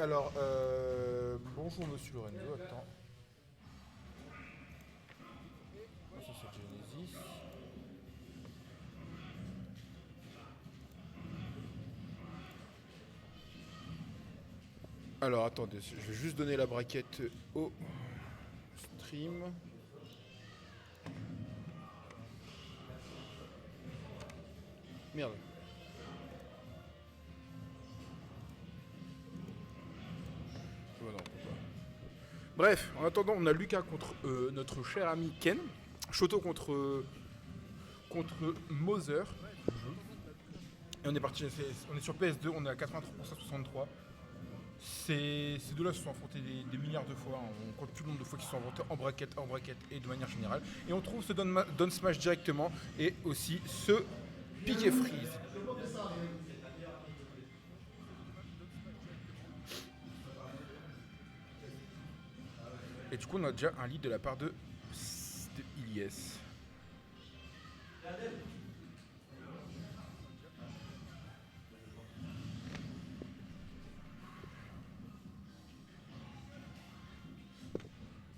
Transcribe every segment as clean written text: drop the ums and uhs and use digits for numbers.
Alors, bonjour Monsieur Lorenzo, attends. Ah, ça c'est Genesis. Alors, attendez, je vais juste donner la braquette au stream. Merde. Oh non, on peut pas. Bref, en attendant, on a Lucas contre notre cher ami Ken. Shoto contre Mother. Et on est parti, on est sur PS2, on est à 83% 63. Ces deux-là se sont affrontés des milliards de fois. On compte plus le nombre de fois qu'ils se sont affrontés en braquette et de manière générale. Et on trouve ce Down Smash directement et aussi ce Piqué Freeze. Et du coup, on a déjà un lead de la part de Ilyes.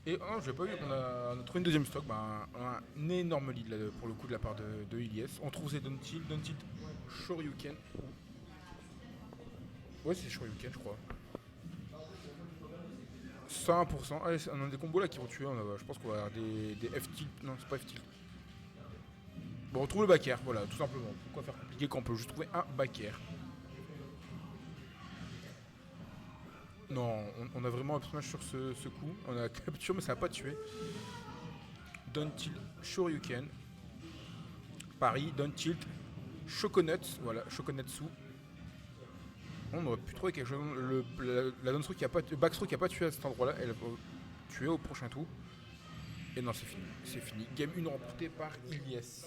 Et oh, je n'ai pas vu qu'on a trouvé une deuxième stock, un énorme lead là, pour le coup de la part de Ilyes. On trouve ces Dontil Shoryuken. Ouais, c'est Shoryuken, je crois. 100%. Ah, on a des combos là qui vont tuer. Je pense qu'on va avoir des F-tilt. Non, c'est pas F-tilt. Bon, on trouve le back air, voilà, tout simplement. Pourquoi faire compliqué quand on peut juste trouver un back air? Non, on a vraiment up smash sur ce coup. On a capture, mais ça n'a pas tué. Down tilt, Shoryuken. Paris, down tilt, Choconut. Voilà, Choconatsu. On aurait pu trouver quelque chose. La down throw qui a pas, le back throw qui a pas tué à cet endroit-là, elle va tuer au prochain tour. Et non, c'est fini. C'est fini. Game 1 remportée par Ilyes.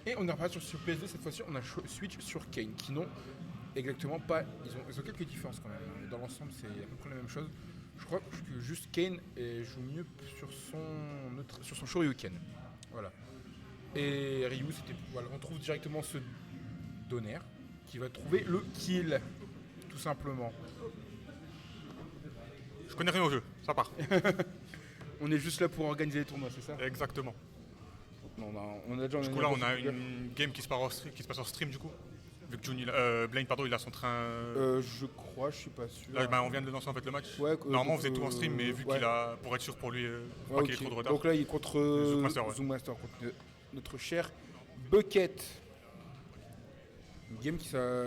Et on est reparti sur PS2, cette fois-ci on a switch sur Kane, qui n'ont exactement pas... Ils ont quelques différences quand même. Dans l'ensemble c'est à peu près la même chose. Je crois que juste Kane joue mieux sur son Shoryuken. Voilà. Et Ryu, c'était... Voilà, on trouve directement ce Donner, qui va trouver le kill, tout simplement. Je connais rien au jeu, ça part. On est juste là pour organiser les tournois, c'est ça? Exactement. Non, on a déjà... Du coup là on a une game qui se passe en stream du coup. Vu que Blaine pardon, il a son train. Je crois, je suis pas sûr. Là, on vient de lancer en fait le match. Ouais, Normalement on faisait tout en stream, mais vu qu'il a. Pour être sûr pour lui, pour pas qu'il ait trop de retard. Donc là il est contre Zoommaster, contre notre cher Bucket. Une game qui ça.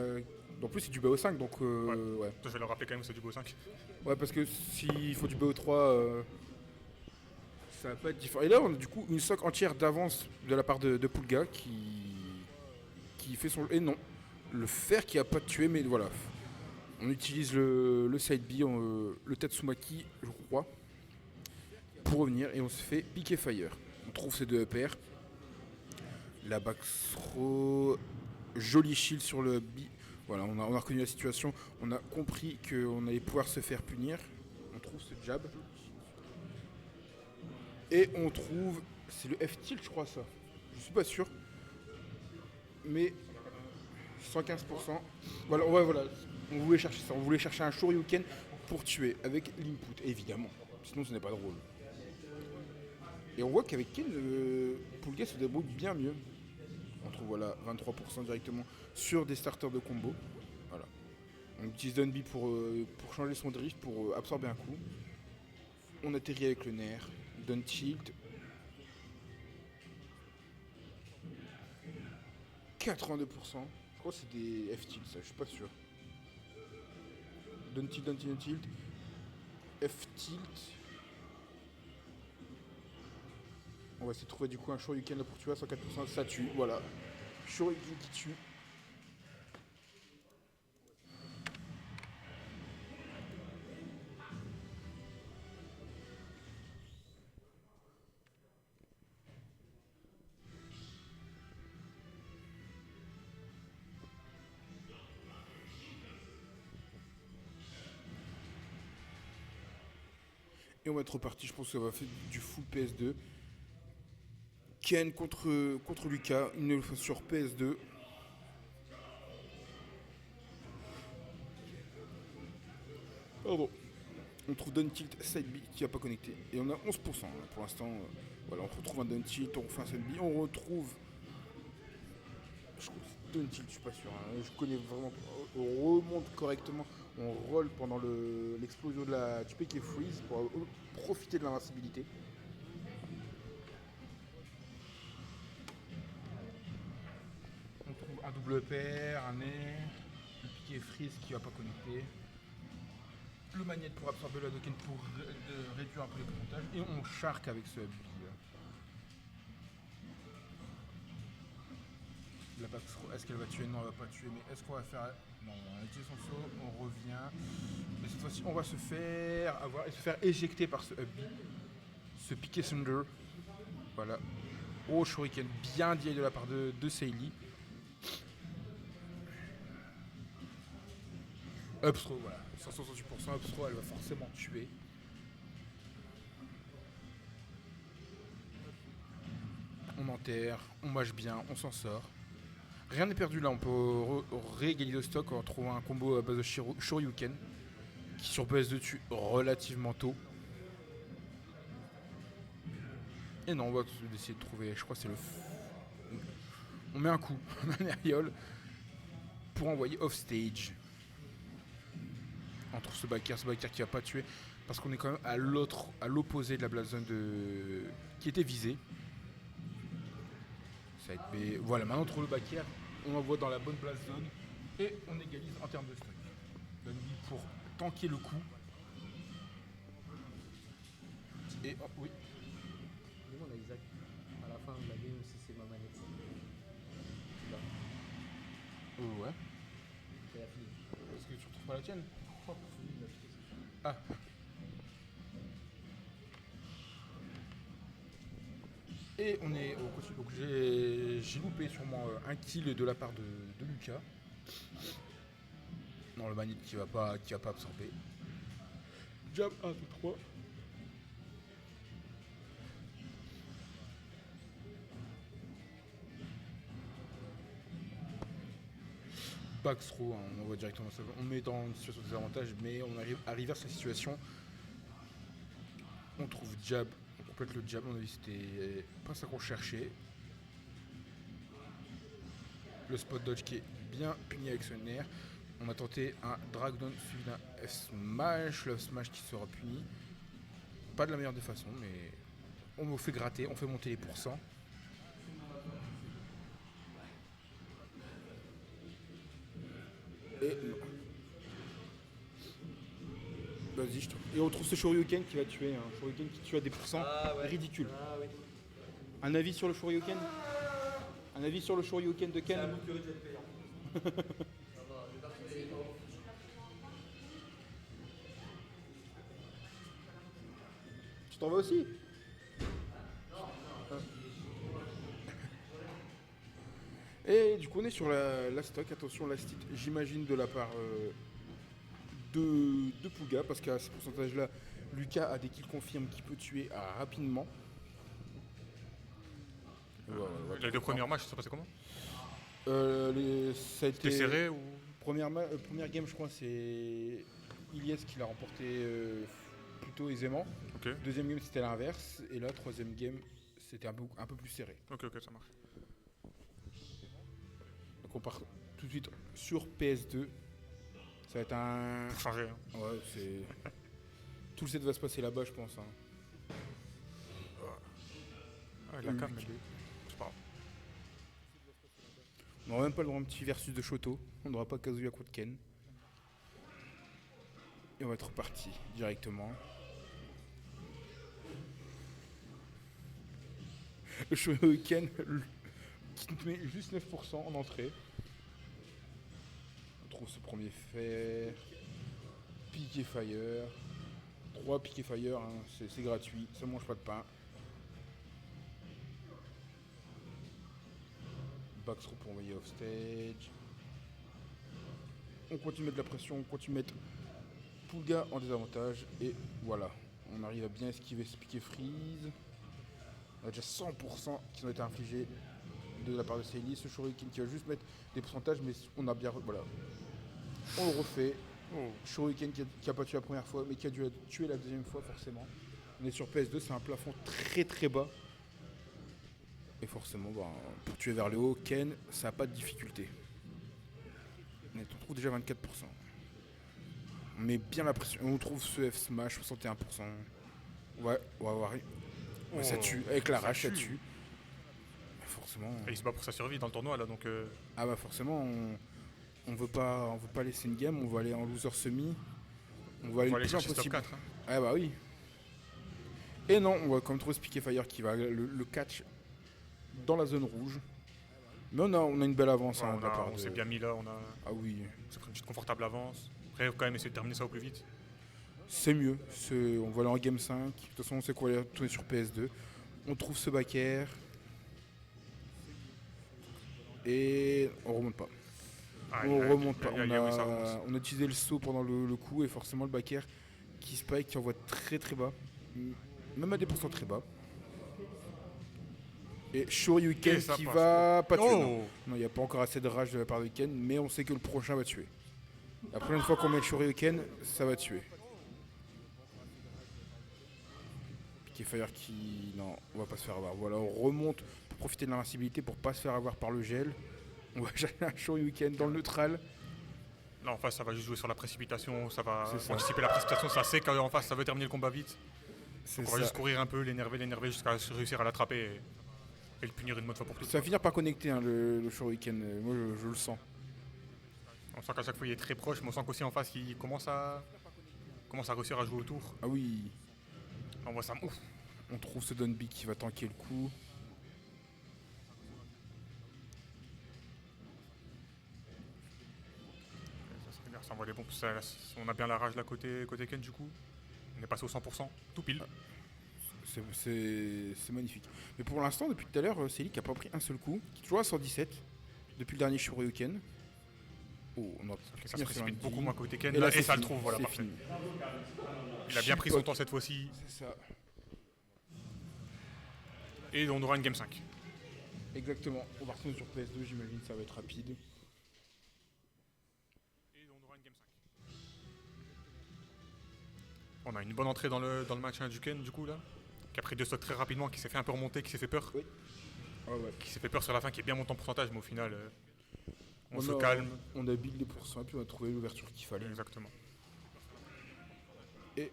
En plus c'est du BO5 donc ouais. Je vais le rappeler quand même que c'est du BO5. Ouais parce que s'il faut du BO3 ça va pas être différent. Et là on a du coup une stock entière d'avance de la part de Pulga qui fait son. Et non. Le fer qui a pas tué mais voilà. On utilise le side B, le Tatsumaki, je crois, pour revenir et on se fait piquer fire. On trouve ces deux EPR. La back throw, joli shield sur le B. Voilà, on a reconnu la situation. On a compris qu'on allait pouvoir se faire punir. On trouve ce jab. Et on trouve. C'est le F-tilt, je crois, ça. Je suis pas sûr. Mais 115%. Voilà, ouais, voilà. On voulait chercher ça. On voulait chercher un Shoryuken pour tuer avec l'input, évidemment. Sinon, ce n'est pas drôle. Et on voit qu'avec Ken, Pulga se débrouille bien mieux. On trouve voilà 23% directement sur des starters de combo. Voilà. On utilise Dunby pour changer son drift, pour absorber un coup. On atterrit avec le nerf. Dun tilt. 82%. Je crois que c'est des F-tilt, ça, je suis pas sûr. Dun tilt, F-tilt. On va essayer de trouver du coup un Shoryuken là pour tuer à 104%. Ça tue, voilà. Shoryuken qui tue. Et on va être reparti, je pense que ça va faire du full PS2. Ken contre Lucas, une nouvelle fois sur PS2. Pardon. On trouve Down-Tilt Side B qui n'a pas connecté. Et on a 11%. Pour l'instant, voilà, on retrouve un Down-Tilt, on refait un Side B. On retrouve. Je crois que c'est Down-Tilt, je suis pas sûr. Hein. Je connais vraiment pas. On remonte correctement. On roll pendant l'explosion du PK Freeze pour profiter de l'invincibilité. On trouve un double pair, un air, le PK Freeze qui va pas connecter. Le magnète pour absorber la docken pour réduire un peu les pourcentages et on shark avec ce bille. Est-ce qu'elle va tuer? Non, elle va pas tuer, mais est-ce qu'on va faire... Non, on a utilisé son saut, on revient. Mais cette fois-ci, on va se faire avoir et se faire éjecter par ce up B. Ce piqué Thunder. Voilà. Oh, Shuriken bien dié de la part de Seili. Upstro, voilà. 168% Upstro, elle va forcément tuer. On enterre, on mâche bien, on s'en sort. Rien n'est perdu là, on peut réégaliser le stock en trouvant un combo à base de Shoryuken qui sur PS2 tue relativement tôt. Et non, on va essayer de trouver, je crois que c'est le... On met un coup, un aériole pour envoyer off stage. On trouve ce backer qui va pas tuer parce qu'on est quand même à l'opposé de la blast zone qui était visée. Ça va être B. Voilà, maintenant on trouve le backer, on l'envoie dans la bonne blast zone et on égalise en termes de stock. Pour tanker le coup. Et oh, oui. Demande à Isaac à la fin de la game si c'est ma manette. Ouais. C'est la fille. Parce que tu retrouves pas la tienne. Oh, il l'a acheté, c'est ça. Ah. Et on est au côté. Donc j'ai loupé sûrement un kill de la part de Lucas. Non, le manip qui va pas absorber. Jab 1, 2, 3. Backthrow, hein, on envoie directement ça. On met dans une situation de désavantage, mais on arrive à cette situation. On trouve jab, on complète le jab, on a vu c'était pas ça qu'on cherchait. Le spot dodge qui est bien puni avec ce nerf. On a tenté un drag down suivi d'un F-smash, le F-smash qui sera puni. Pas de la meilleure des façons, mais on me fait gratter, on fait monter les pourcents. Et vas-y, je te... Et on trouve ce Shoryuken qui va tuer, un Shoryuken qui tue à des pourcents ridicules. Ah oui. Un avis sur le Shoryuken? Un avis sur le Shoryuken de Ken? Tu t'en vas aussi? Et du coup on est sur la stock, attention la stit, j'imagine de la part de Pouga, parce qu'à ce pourcentage là, Lucas a des kills confirmes qui peut tuer rapidement. Les deux premiers matchs, ça s'est passé comment? Ça a été C'était serré ou... Première game, je crois, c'est Ilyes qui l'a remporté plutôt aisément. Ok, Deuxième game, c'était l'inverse. Et là, troisième game, c'était un peu plus serré. ok, ça marche. Donc on part tout de suite sur PS2. Ça va être un... Pour changer. Hein. Ouais, c'est... Tout le set va se passer là-bas, je pense. Hein. Ah, la cam, c'est pas grave. On n'aura même pas le droit à un petit versus de Shoto. On n'aura pas Kazuya contre Ken. Et on va être reparti directement. Le Shoryuken qui met juste 9% en entrée. On trouve ce premier fer. Piqué Fire. 3 Piqué Fire, hein. C'est gratuit, ça mange pas de pain. Backthrow pour envoyer off stage. On continue de mettre de la pression, on continue de mettre Pouga en désavantage. Et voilà. On arrive à bien esquiver ce piqué freeze. On a déjà 100% qui ont été infligés de la part de Seili. Ce Shuriken qui va juste mettre des pourcentages, mais on a bien... Voilà. On le refait. Oh. Shuriken qui a pas tué la première fois, mais qui a dû tuer la deuxième fois forcément. On est sur PS2, c'est un plafond très très bas. Et forcément, bah, pour tuer vers le haut, Ken, ça n'a pas de difficulté. On trouve déjà 24%. On met bien la pression. On trouve ce F smash 61%. Ouais, on va voir. Ouais, ça tue. Avec la rage, ça tue. Forcément. Et il se bat pour sa survie dans le tournoi là, donc. Ah bah forcément, on veut pas laisser une game. On va aller en loser semi. On va aller le plus chercher top possible. 4. Hein. Ah bah oui. Et non, on va comme trouver Spiky Fire qui va le catch dans la zone rouge. Mais on a une belle avance. Ouais, Hein, on s'est bien mis là, Ah oui. on s'est pris une petite confortable avance. Après, il faut quand même essayer de terminer ça au plus vite. C'est mieux. On va aller en game 5. De toute façon, on sait qu'on va aller retourner sur PS2. On trouve ce back air. Et on remonte pas. On remonte pas. On a utilisé le saut pendant le coup et forcément le back air qui spike, qui envoie très très bas. Même à des pourcents très bas. Et Shoryuken qui va pas tuer. Non, il n'y a pas encore assez de rage de la part de Ken, mais on sait que le prochain va tuer. La prochaine fois qu'on met le Shoryuken, ça va tuer. Piqué Fire qui... Non, on va pas se faire avoir. Voilà, on remonte pour profiter de l'invincibilité pour pas se faire avoir par le gel. On va chercher un Shoryuken dans le neutral. Là en face ça va juste jouer sur la précipitation, ça va anticiper la précipitation, ça sait qu'en face ça veut terminer le combat vite. Donc on va juste courir un peu, l'énerver jusqu'à réussir à l'attraper et le punir une bonne fois pour toutes. Ça va finir par connecter hein, le Shoryuken, moi je le sens. On sent qu'à chaque fois il est très proche, mais on sent qu'aussi en face il commence à réussir à jouer autour. Ah oui. On voit ça. Ouf. On trouve ce Donby qui va tanker le coup. Ça envoie des bombes, on a bien la rage là côté Ken du coup. On est passé au 100%, tout pile. C'est magnifique. Mais pour l'instant, depuis tout à l'heure, Seili qui a pas pris un seul coup, qui est toujours à 117 depuis le dernier Shoryuken. Oh, on a ça se précipite beaucoup moins côté Ken, et, là, ça le trouve, voilà, parfait. Fini. Il a bien pris son temps cette fois-ci. C'est ça. Et on aura une game 5. Exactement. On va retourner sur PS2, j'imagine ça va être rapide. On a une bonne entrée dans le match du Ken du coup là, qui a pris 2 stocks très rapidement, qui s'est fait un peu remonter, qui s'est fait peur. Oui. Ah ouais. Qui s'est fait peur sur la fin, qui est bien monté en pourcentage, mais au final on se calme. On a build les pourcents et puis on a trouvé l'ouverture qu'il fallait. Exactement. Et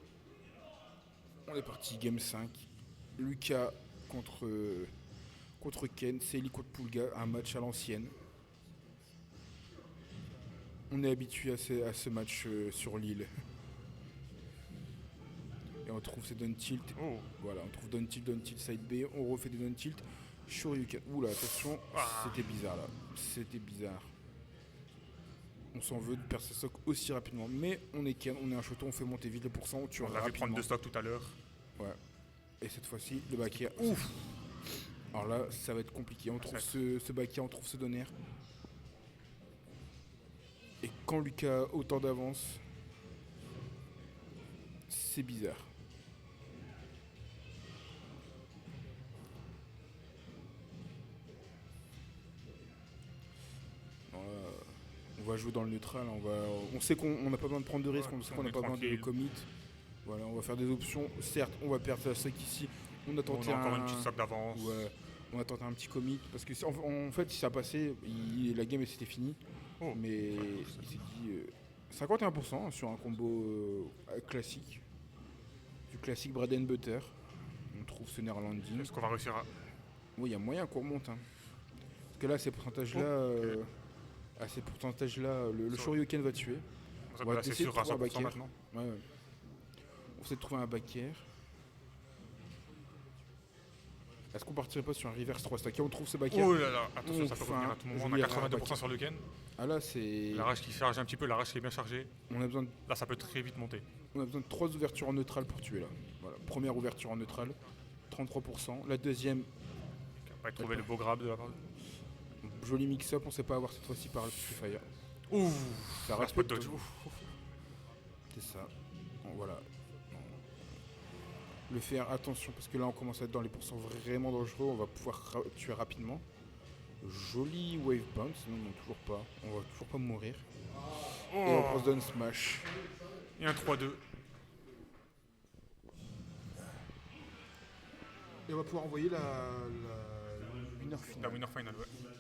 on est parti, game 5. Lucas contre Ken, Seili contre Pulga, un match à l'ancienne. On est habitué à ce match sur l'île. Et on trouve ces down tilt. Oh. Voilà, on trouve down tilt, side B. On refait des down tilt. Shoryuken. Oula, attention, c'était bizarre là. C'était bizarre. On s'en veut de perdre ce stock aussi rapidement. Mais on est Ken, on est un shoton, on fait monter vite les pourcents, on tue rapidement. On avait prendre 2 stocks tout à l'heure. Ouais. Et cette fois-ci, le back air. Ouf. Alors là, ça va être compliqué. On trouve ce back air, on trouve ce donner. Et quand Lucas a autant d'avance, c'est bizarre. On va jouer dans le neutral, on sait qu'on n'a pas besoin de prendre de risques, on sait qu'on n'a pas besoin de commit. Voilà, on va faire des options. Certes, on va perdre la stock ici. On a tenté encore une petite stock d'avance. Ouais, on a tenté un petit commit parce que en fait, si ça passait, la game c'était fini. Oh. Mais il s'est dit 51% sur un combo classique. Du classique bread and butter. On trouve ce néerlanding. Est-ce qu'on va réussir à... Oui, il y a moyen qu'on remonte. Hein. Parce que là, ces pourcentages-là, à ces pourcentages-là, le Shoryuken va tuer. On va essayer de trouver un back maintenant. Ouais. On essaie de trouver un back air. Est-ce qu'on partirait pas sur un reverse 3 stack? On trouve ce back air. Oh là là, attention, ça peut revenir à tout moment. On a 82% sur le Ken. Ah là, c'est... La rage qui charge un petit peu, la rage qui est bien chargée. On a besoin de... Là, ça peut très vite monter. On a besoin de 3 ouvertures en neutral pour tuer là. Voilà. Première ouverture en neutral, 33%. La deuxième... On va trouver le beau grab de la part. Joli mix-up, on sait pas avoir cette fois-ci par le Fire. Ouh, ça reste pas de dodge. C'est ça. Bon, voilà. le faire. Attention, parce que là, on commence à être dans les pourcents vraiment dangereux. On va pouvoir tuer rapidement. Joli wave bounce, non, toujours pas. On va toujours pas mourir. Et on prend down smash. Et un 3-2. Et on va pouvoir envoyer la winner finale. La winner final, ouais.